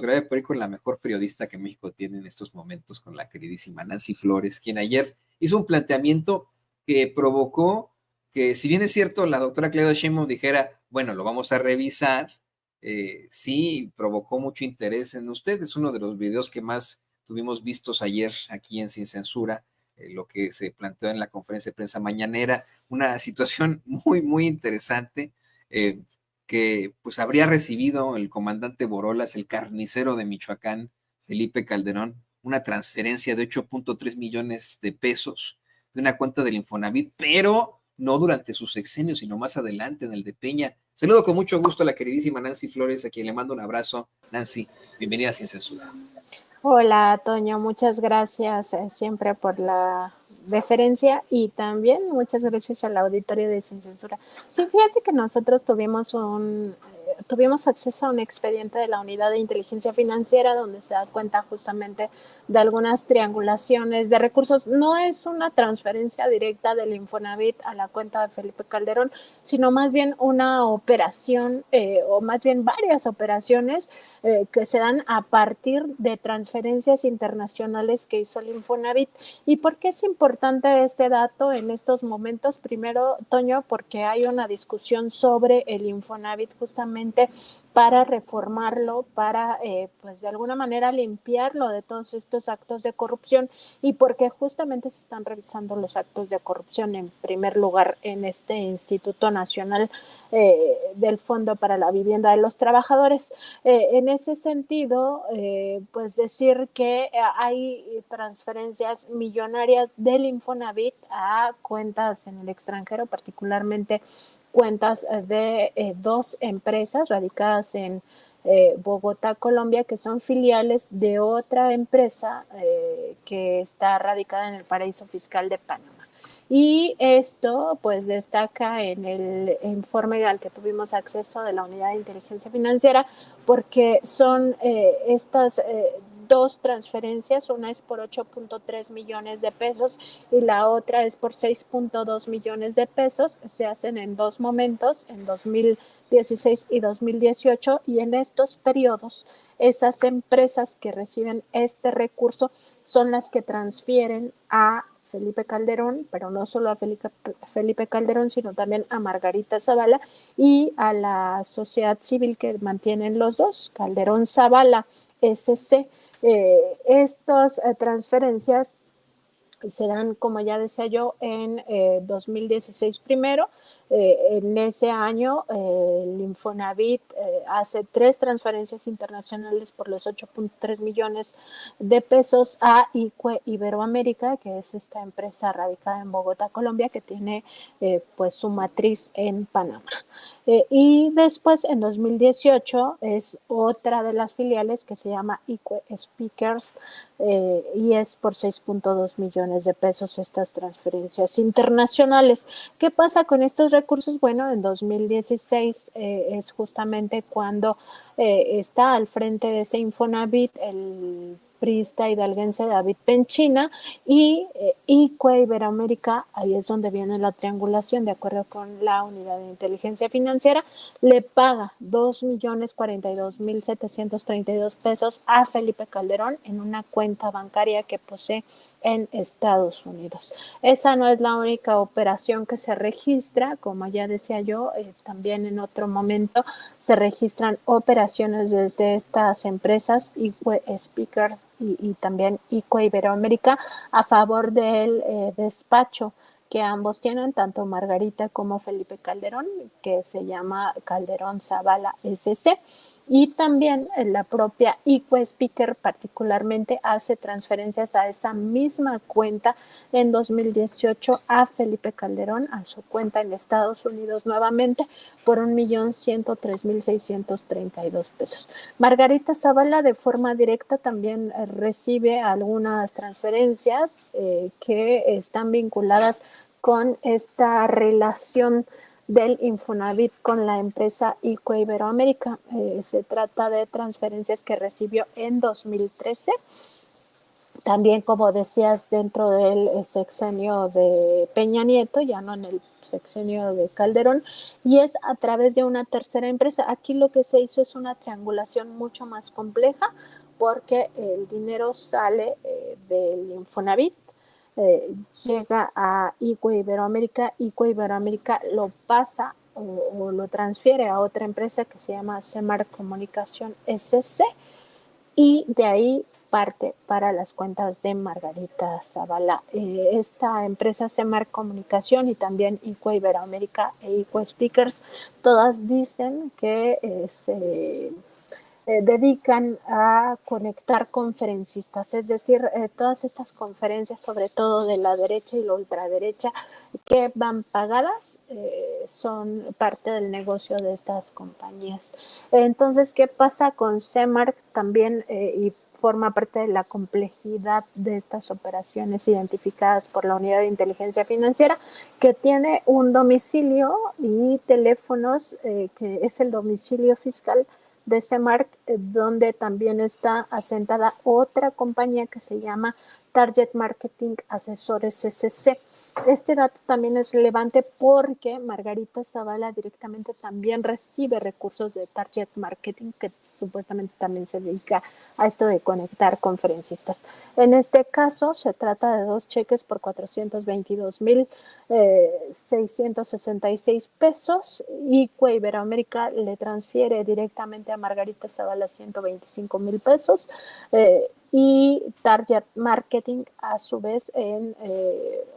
Gracias por ir con la mejor periodista que México tiene en estos momentos, con la queridísima Nancy Flores, quien ayer hizo un planteamiento que provocó que, si bien es cierto, la doctora Claudia Sheinbaum dijera, bueno, lo vamos a revisar, sí provocó mucho interés en usted. Es uno de los videos que más tuvimos vistos ayer aquí en Sin Censura, lo que se planteó en la conferencia de prensa mañanera, una situación muy, muy interesante. Eh, que pues habría recibido el comandante Borolas, el carnicero de Michoacán, Felipe Calderón, una transferencia de 8.3 millones de pesos de una cuenta del Infonavit, pero no durante su sexenio, sino más adelante en el de Peña. Saludo con mucho gusto a la queridísima Nancy Flores, a quien le mando un abrazo. Nancy, bienvenida a Sin Censura. Hola, Toño, muchas gracias siempre por la deferencia y también muchas gracias al auditorio de Sin Censura. Sí, fíjate que nosotros tuvimos acceso a un expediente de la Unidad de Inteligencia Financiera donde se da cuenta justamente de algunas triangulaciones de recursos. No es una transferencia directa del Infonavit a la cuenta de Felipe Calderón, sino más bien una operación o más bien varias operaciones que se dan a partir de transferencias internacionales que hizo el Infonavit. ¿Y por qué es importante este dato en estos momentos? Primero, Toño, porque hay una discusión sobre el Infonavit justamente para reformarlo, para pues de alguna manera limpiarlo de todos estos actos de corrupción, y porque justamente se están revisando los actos de corrupción en primer lugar en este Instituto Nacional del Fondo para la Vivienda de los Trabajadores. En ese sentido, pues decir que hay transferencias millonarias del Infonavit a cuentas en el extranjero, particularmente cuentas de dos empresas radicadas en Bogotá, Colombia, que son filiales de otra empresa que está radicada en el paraíso fiscal de Panamá. Y esto pues destaca en el informe al que tuvimos acceso de la Unidad de Inteligencia Financiera, porque son estas dos transferencias, una es por 8.3 millones de pesos y la otra es por 6.2 millones de pesos. Se hacen en dos momentos, en 2016 y 2018, y en estos periodos esas empresas que reciben este recurso son las que transfieren a Felipe Calderón, pero no solo a Felipe Calderón, sino también a Margarita Zavala y a la sociedad civil que mantienen los dos, Calderón Zavala SC. Estas transferencias se dan, como ya decía yo, en 2016 primero. En ese año el Infonavit hace 3 transferencias internacionales por los 8.3 millones de pesos a ICUE Iberoamérica, que es esta empresa radicada en Bogotá, Colombia, que tiene pues su matriz en Panamá. Y después, en 2018, es otra de las filiales que se llama ICUE Speakers, y es por 6.2 millones de pesos estas transferencias internacionales. ¿Qué pasa con estos recursos? Bueno, en 2016 es justamente cuando está al frente de ese Infonavit el priista hidalguense David Penchina, y ICUE Iberoamérica, ahí es donde viene la triangulación, de acuerdo con la Unidad de Inteligencia Financiera, le paga 2.042.732 pesos a Felipe Calderón en una cuenta bancaria que posee en Estados Unidos. Esa no es la única operación que se registra, como ya decía yo, también en otro momento se registran operaciones desde estas empresas, ICUE Speakers y también ICUE Iberoamérica, a favor del despacho que ambos tienen, tanto Margarita como Felipe Calderón, que se llama Calderón Zavala SC. Y también la propia ICUE Speaker particularmente hace transferencias a esa misma cuenta en 2018 a Felipe Calderón, a su cuenta en Estados Unidos nuevamente, por 1.103.632 pesos. Margarita Zavala de forma directa también recibe algunas transferencias que están vinculadas con esta relación del Infonavit con la empresa ICUE Iberoamérica. Se trata de transferencias que recibió en 2013 También, como decías, dentro del sexenio de Peña Nieto, ya no en el sexenio de Calderón, y es a través de una tercera empresa. Aquí lo que se hizo es una triangulación mucho más compleja, porque el dinero sale del Infonavit, llega a ICO Iberoamérica, ICO Iberoamérica lo pasa o lo transfiere a otra empresa que se llama Semar Comunicación SC, y de ahí parte para las cuentas de Margarita Zavala. Esta empresa Semar Comunicación y también ICO Iberoamérica e ICO Speakers, todas dicen que se dedican a conectar conferencistas, es decir, todas estas conferencias, sobre todo de la derecha y la ultraderecha, que van pagadas, son parte del negocio de estas compañías. Entonces, ¿qué pasa con CEMARC también? Y forma parte de la complejidad de estas operaciones identificadas por la Unidad de Inteligencia Financiera, que tiene un domicilio y teléfonos, que es el domicilio fiscal de CEMARC, donde también está asentada otra compañía que se llama Target Marketing Asesores SC. Este dato también es relevante porque Margarita Zavala directamente también recibe recursos de Target Marketing, que supuestamente también se dedica a esto de conectar conferencistas. En este caso se trata de 2 cheques por 422,666 pesos, y Iberoamérica le transfiere directamente a Margarita Zavala 125,000 pesos, y Target Marketing, a su vez, en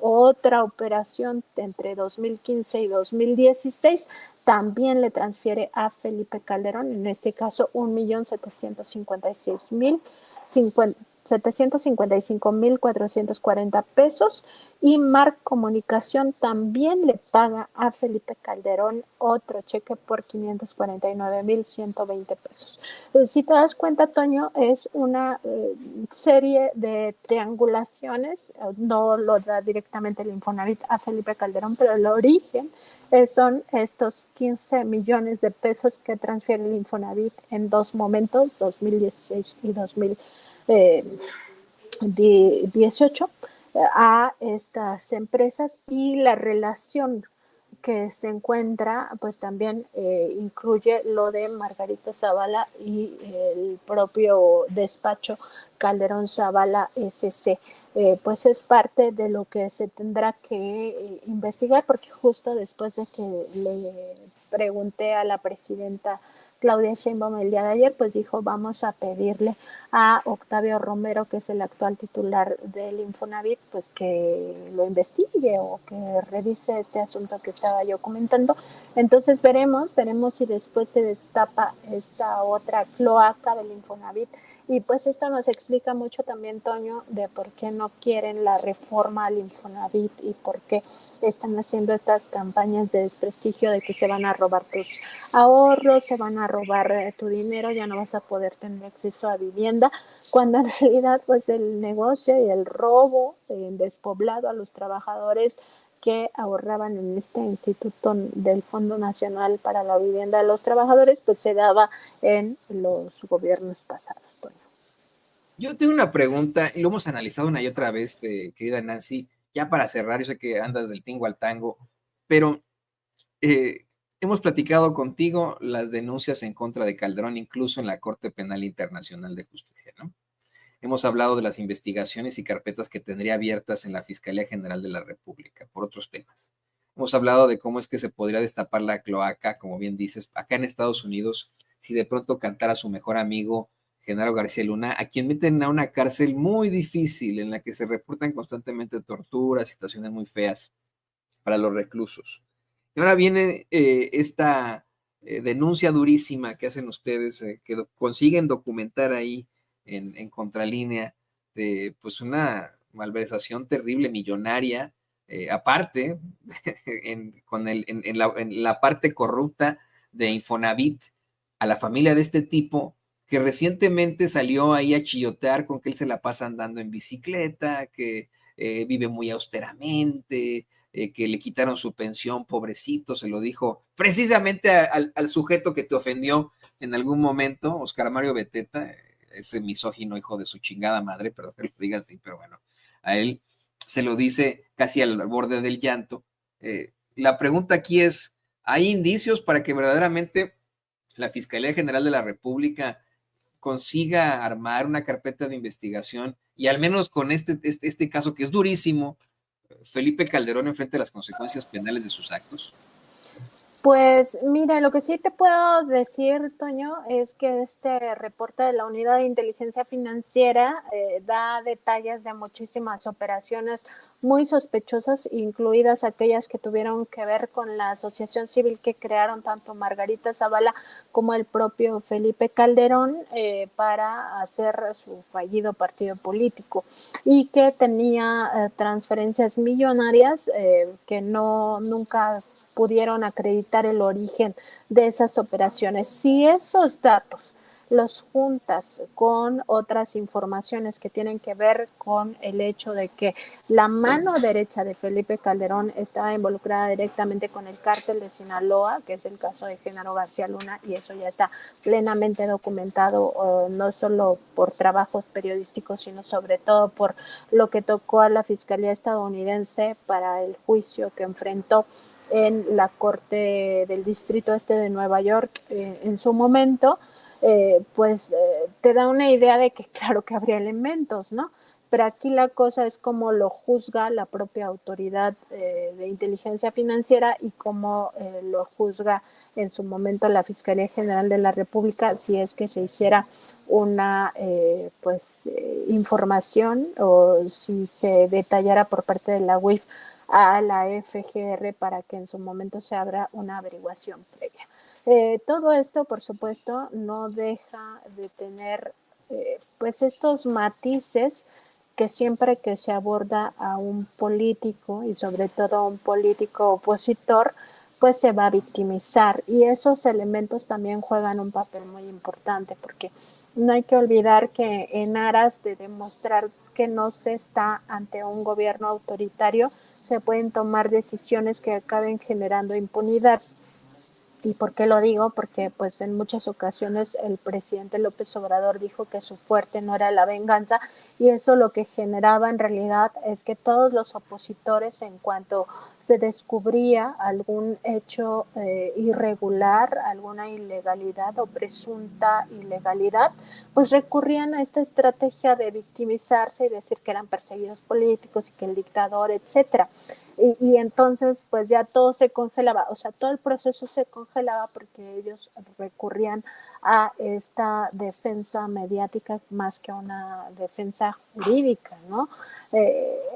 otra operación entre 2015 y 2016, también le transfiere a Felipe Calderón, en este caso 1,755,440 pesos, y Marc Comunicación también le paga a Felipe Calderón otro cheque por 549,120 pesos. Si te das cuenta, Toño, es una serie de triangulaciones, no lo da directamente el Infonavit a Felipe Calderón, pero el origen son estos 15 millones de pesos que transfiere el Infonavit en 2 momentos, 2016 y 2018, a estas empresas, y la relación que se encuentra, pues también incluye lo de Margarita Zavala y el propio despacho Calderón Zavala SC. Pues es parte de lo que se tendrá que investigar, porque justo después de que le pregunté a la presidenta Claudia Sheinbaum el día de ayer, pues dijo, vamos a pedirle a Octavio Romero, que es el actual titular del Infonavit, pues que lo investigue o que revise este asunto que estaba yo comentando. Entonces veremos si después se destapa esta otra cloaca del Infonavit. Y pues esto nos explica mucho también, Toño, de por qué no quieren la reforma al Infonavit y por qué están haciendo estas campañas de desprestigio, de que se van a robar tus ahorros, se van a robar tu dinero, ya no vas a poder tener acceso a vivienda, cuando en realidad pues el negocio y el robo despoblado a los trabajadores que ahorraban en este instituto del Fondo Nacional para la Vivienda de los Trabajadores, pues se daba en los gobiernos pasados, Toño. Yo tengo una pregunta, y lo hemos analizado una y otra vez, querida Nancy, ya para cerrar, yo sé que andas del tingo al tango, pero hemos platicado contigo las denuncias en contra de Calderón, incluso en la Corte Penal Internacional de Justicia, ¿no? Hemos hablado de las investigaciones y carpetas que tendría abiertas en la Fiscalía General de la República por otros temas. Hemos hablado de cómo es que se podría destapar la cloaca, como bien dices, acá en Estados Unidos, si de pronto cantara su mejor amigo, Genaro García Luna, a quien meten a una cárcel muy difícil en la que se reportan constantemente torturas, situaciones muy feas para los reclusos. Y ahora viene esta denuncia durísima que hacen ustedes, que consiguen documentar ahí en contralínea de pues una malversación terrible, millonaria, aparte, en la parte corrupta de Infonavit, a la familia de este tipo, que recientemente salió ahí a chillotear con que él se la pasa andando en bicicleta, que vive muy austeramente, que le quitaron su pensión, pobrecito, se lo dijo precisamente al sujeto que te ofendió en algún momento, Oscar Mario Beteta, ese misógino hijo de su chingada madre, perdón que lo diga así, pero bueno, a él se lo dice casi al borde del llanto. La pregunta aquí es, ¿hay indicios para que verdaderamente la Fiscalía General de la República consiga armar una carpeta de investigación y al menos con este caso que es durísimo, Felipe Calderón enfrente las consecuencias penales de sus actos? Pues mira, lo que sí te puedo decir, Toño, es que este reporte de la Unidad de Inteligencia Financiera da detalles de muchísimas operaciones muy sospechosas, incluidas aquellas que tuvieron que ver con la asociación civil que crearon tanto Margarita Zavala como el propio Felipe Calderón para hacer su fallido partido político, y que tenía transferencias millonarias que nunca pudieron acreditar el origen de esas operaciones. Si esos datos los juntas con otras informaciones que tienen que ver con el hecho de que la mano derecha de Felipe Calderón estaba involucrada directamente con el cártel de Sinaloa, que es el caso de Genaro García Luna, y eso ya está plenamente documentado, no solo por trabajos periodísticos, sino sobre todo por lo que tocó a la Fiscalía estadounidense para el juicio que enfrentó en la Corte del Distrito Este de Nueva York en su momento, te da una idea de que claro que habría elementos, ¿no? Pero aquí la cosa es cómo lo juzga la propia autoridad de inteligencia financiera y cómo lo juzga en su momento la Fiscalía General de la República, si es que se hiciera una información o si se detallara por parte de la UIF a la FGR para que en su momento se abra una averiguación previa. Todo esto, por supuesto, no deja de tener estos matices que siempre que se aborda a un político y sobre todo a un político opositor, pues se va a victimizar, y esos elementos también juegan un papel muy importante, porque no hay que olvidar que en aras de demostrar que no se está ante un gobierno autoritario, se pueden tomar decisiones que acaben generando impunidad. ¿Y por qué lo digo? Porque pues en muchas ocasiones el presidente López Obrador dijo que su fuerte no era la venganza, y eso lo que generaba en realidad es que todos los opositores, en cuanto se descubría algún hecho irregular, alguna ilegalidad o presunta ilegalidad, pues recurrían a esta estrategia de victimizarse y decir que eran perseguidos políticos y que el dictador, etcétera. Y entonces pues ya todo se congelaba, o sea, todo el proceso se congelaba porque ellos recurrían a esta defensa mediática más que a una defensa jurídica, ¿no?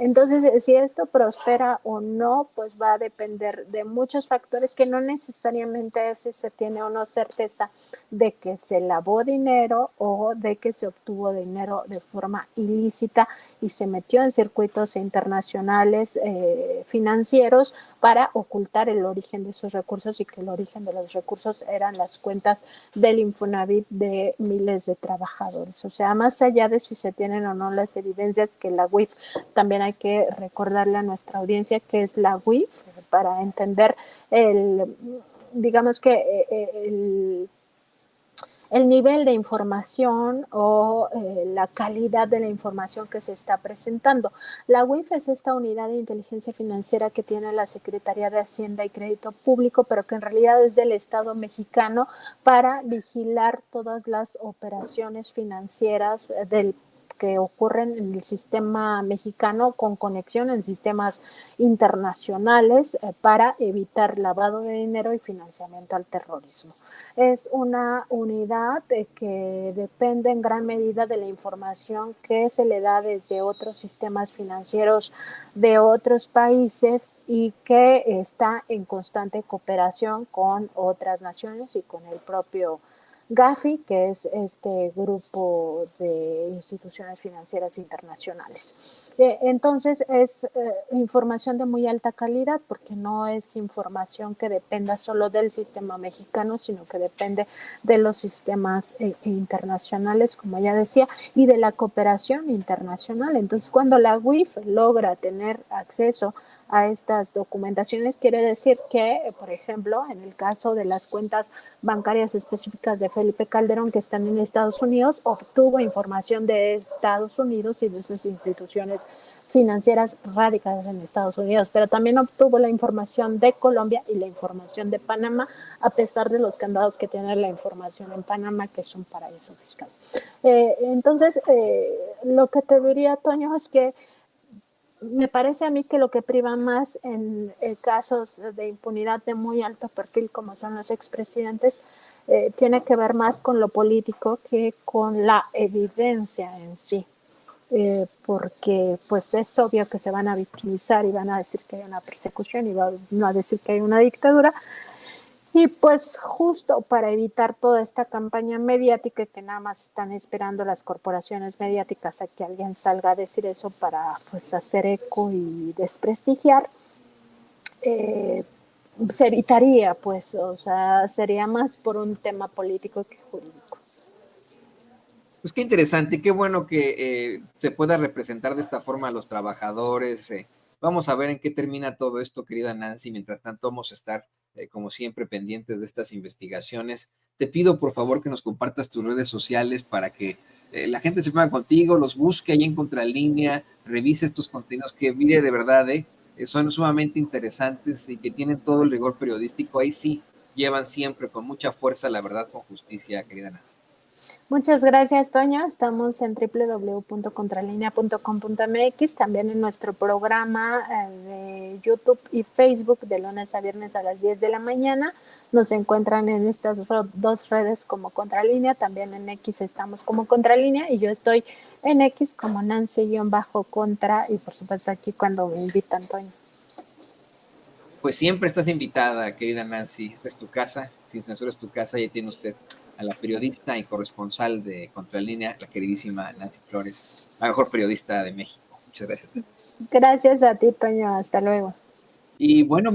Entonces, si esto prospera o no, pues va a depender de muchos factores que no necesariamente es si se tiene o no certeza de que se lavó dinero o de que se obtuvo dinero de forma ilícita y se metió en circuitos internacionales financieros para ocultar el origen de esos recursos, y que el origen de los recursos eran las cuentas del Infonavit de miles de trabajadores. O sea, más allá de si se tienen o no las evidencias, que la UIF, también hay que recordarle a nuestra audiencia que es la UIF para entender digamos que el nivel de información o la calidad de la información que se está presentando. La UIF es esta unidad de inteligencia financiera que tiene la Secretaría de Hacienda y Crédito Público, pero que en realidad es del Estado mexicano, para vigilar todas las operaciones financieras que ocurren en el sistema mexicano con conexión en sistemas internacionales para evitar lavado de dinero y financiamiento al terrorismo. Es una unidad que depende en gran medida de la información que se le da desde otros sistemas financieros de otros países y que está en constante cooperación con otras naciones y con el propio Gafi, que es este grupo de instituciones financieras internacionales. Entonces es información de muy alta calidad, porque no es información que dependa solo del sistema mexicano, sino que depende de los sistemas internacionales, como ya decía, y de la cooperación internacional. Entonces, cuando la UIF logra tener acceso a estas documentaciones. Quiere decir que, por ejemplo, en el caso de las cuentas bancarias específicas de Felipe Calderón que están en Estados Unidos, obtuvo información de Estados Unidos y de esas instituciones financieras radicadas en Estados Unidos, pero también obtuvo la información de Colombia y la información de Panamá, a pesar de los candados que tiene la información en Panamá, que es un paraíso fiscal. Entonces, lo que te diría, Toño, es que me parece a mí que lo que priva más en casos de impunidad de muy alto perfil, como son los expresidentes, tiene que ver más con lo político que con la evidencia en sí. Porque pues es obvio que se van a victimizar y van a decir que hay una persecución y van a decir que hay una dictadura, y pues justo para evitar toda esta campaña mediática que nada más están esperando las corporaciones mediáticas a que alguien salga a decir eso para pues hacer eco y desprestigiar, eh, se evitaría, pues, o sea, sería más por un tema político que jurídico. Pues qué interesante, qué bueno que se pueda representar de esta forma a los trabajadores. Vamos a ver en qué termina todo esto, querida Nancy. Mientras tanto, vamos a estar, como siempre, pendientes de estas investigaciones. Te pido, por favor, que nos compartas tus redes sociales para que la gente se ponga contigo, los busque ahí en Contralínea, revise estos contenidos que, mire, de verdad, son sumamente interesantes y que tienen todo el rigor periodístico. Ahí sí, llevan siempre con mucha fuerza la verdad con justicia, querida Nancy. Muchas gracias, Toño. Estamos en www.contralinea.com.mx, también en nuestro programa de YouTube y Facebook de lunes a viernes a las 10 de la mañana. Nos encuentran en estas dos redes como Contralínea, también en X estamos como Contralínea y yo estoy en X como Nancy-Contra y por supuesto aquí cuando me invitan, Toño. Pues siempre estás invitada, querida Nancy. Esta es tu casa, Sin Censura es tu casa. Y tiene usted a la periodista y corresponsal de Contralínea, la queridísima Nancy Flores, la mejor periodista de México. Muchas gracias. Gracias a ti, Toño. Hasta luego. Y bueno,